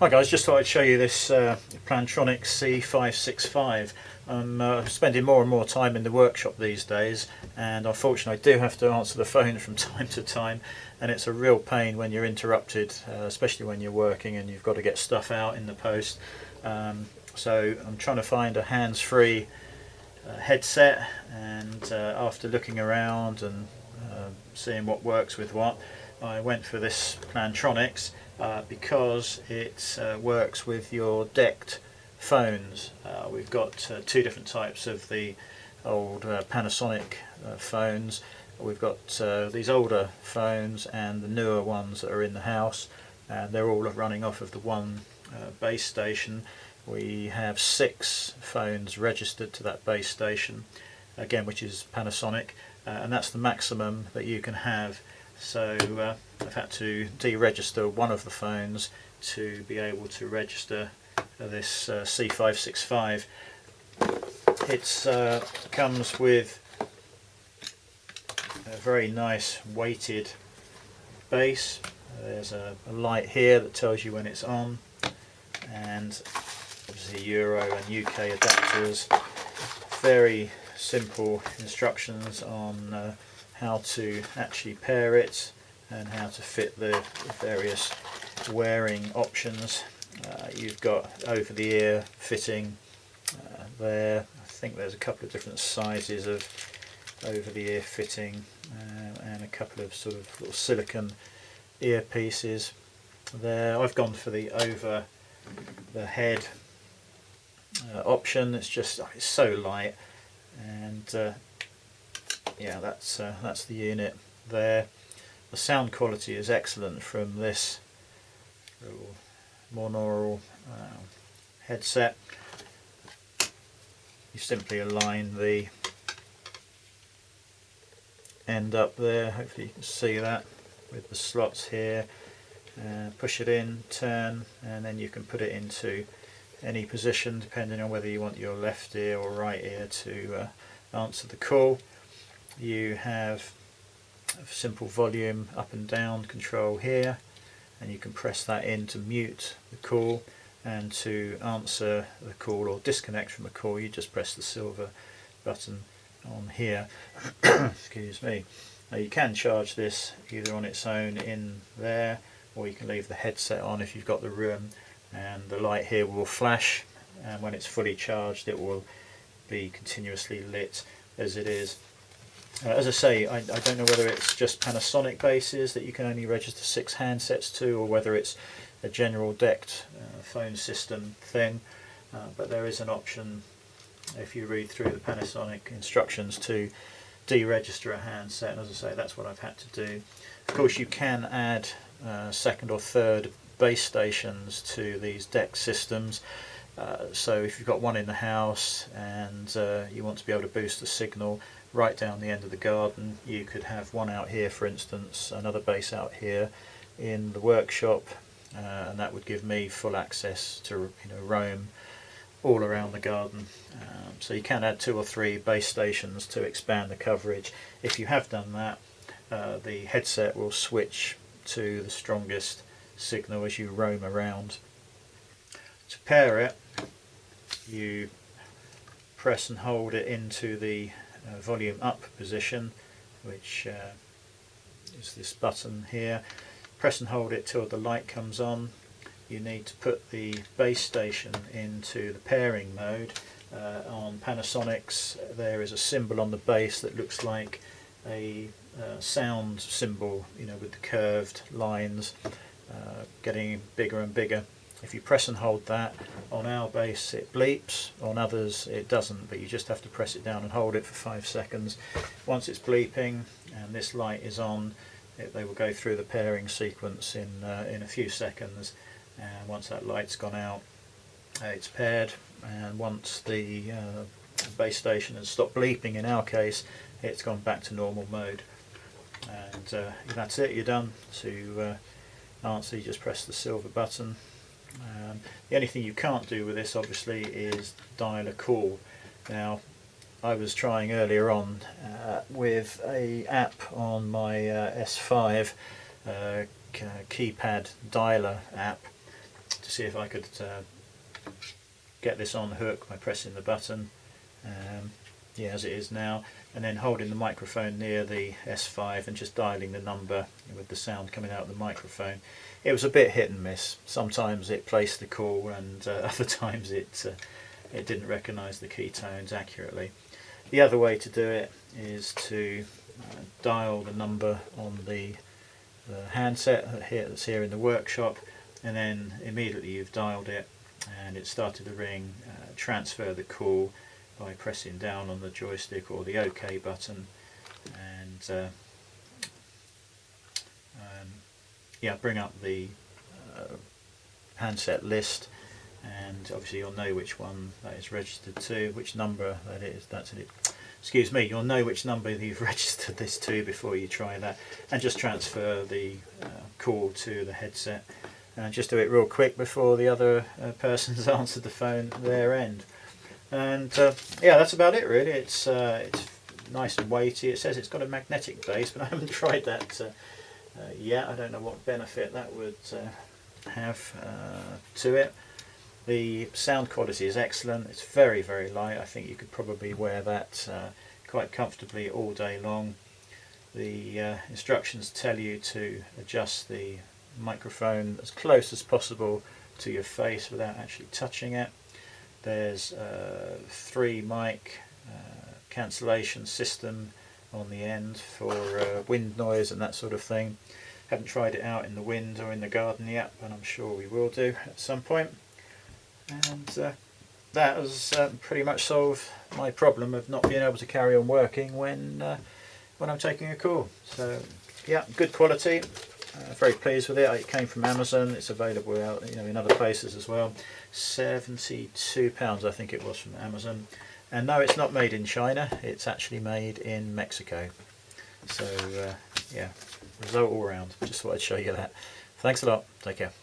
Hi guys, just thought I'd show you this Plantronics C565. I'm spending more and more time in the workshop these days, and unfortunately I do have to answer the phone from time to time, and it's a real pain when you're interrupted, especially when you're working and you've got to get stuff out in the post. So I'm trying to find a hands-free headset, and after looking around and seeing what works with what, I went for this Plantronics because it works with your DECT phones. We've got two different types of the old Panasonic phones. We've got these older phones and the newer ones that are in the house, and they're all running off of the one base station. We have 6 phones registered to that base station, again, which is Panasonic, and that's the maximum that you can have. So I've had to deregister one of the phones to be able to register this C565. It comes with a very nice weighted base. There's a light here that tells you when it's on, and obviously Euro and UK adapters. Very simple instructions on how to actually pair it and how to fit the various wearing options. You've got over the ear fitting there. I think there's a couple of different sizes of over the ear fitting, and a couple of sort of little silicone earpieces there. I've gone for the over the head option. It's so light, and yeah, that's the unit there. The sound quality is excellent from this little monaural headset. You simply align the end up there, hopefully you can see that, with the slots here. Push it in, turn, and then you can put it into any position depending on whether you want your left ear or right ear to answer the call. You have a simple volume up and down control here, and you can press that in to mute the call, and to answer the call or disconnect from a call you just press the silver button on here. Excuse me. Now you can charge this either on its own in there, or you can leave the headset on if you've got the room, and the light here will flash, and when it's fully charged it will be continuously lit as it is. As I say, I don't know whether it's just Panasonic bases that you can only register 6 handsets to, or whether it's a general DECT phone system thing, but there is an option, if you read through the Panasonic instructions, to deregister a handset, and as I say, that's what I've had to do. Of course you can add second or third base stations to these DECT systems. So if you've got one in the house and you want to be able to boost the signal right down the end of the garden, you could have one out here, for instance, another base out here in the workshop, and that would give me full access to roam all around the garden. So you can add 2 or 3 base stations to expand the coverage. If you have done that, the headset will switch to the strongest signal as you roam around. To pair it, you press and hold it into the volume up position, which is this button here. Press and hold it till the light comes on. You need to put the base station into the pairing mode. On Panasonics there is a symbol on the base that looks like a sound symbol, with the curved lines getting bigger and bigger. If you press and hold that, on our base it bleeps, on others it doesn't, but you just have to press it down and hold it for 5 seconds. Once it's bleeping and this light is on, they will go through the pairing sequence in a few seconds, and once that light's gone out, it's paired, and once the base station has stopped bleeping, in our case, it's gone back to normal mode. And that's it, you're done. To answer, you just press the silver button. The only thing you can't do with this, obviously, is dial a call. Now, I was trying earlier on with a app on my S5, keypad dialer app, to to see if I could get this on hook by pressing the button, yeah, as it is now, and then holding the microphone near the S5 and just dialing the number with the sound coming out of the microphone. It was a bit hit and miss. Sometimes it placed the call, and other times it didn't recognise the key tones accurately. The other way to do it is to dial the number on the handset that's here in the workshop, and then immediately you've dialed it and it started to ring, transfer the call by pressing down on the joystick or the OK button, and yeah, bring up the handset list, and obviously you'll know which one that is registered to, which number that is. That's it. Excuse me, you'll know which number you've registered this to before you try that, and just transfer the call to the headset, and just do it real quick before the other person's answered the phone at their end. And yeah, that's about it really. It's nice and weighty. It says it's got a magnetic base, but I haven't tried that yet. I don't know what benefit that would have to it. The sound quality is excellent. It's very, very light. I think you could probably wear that quite comfortably all day long. The instructions tell you to adjust the microphone as close as possible to your face without actually touching it. There's a 3 mic cancellation system on the end for wind noise and that sort of thing. Haven't tried it out in the wind or in the garden yet, but I'm sure we will do at some point. And that has pretty much solved my problem of not being able to carry on working when I'm taking a call. So yeah, good quality. Very pleased with it. It came from Amazon. It's available out, in other places as well. £72 I think it was from Amazon. And no, it's not made in China. It's actually made in Mexico. So yeah, result all round. Just thought I'd show you that. Thanks a lot. Take care.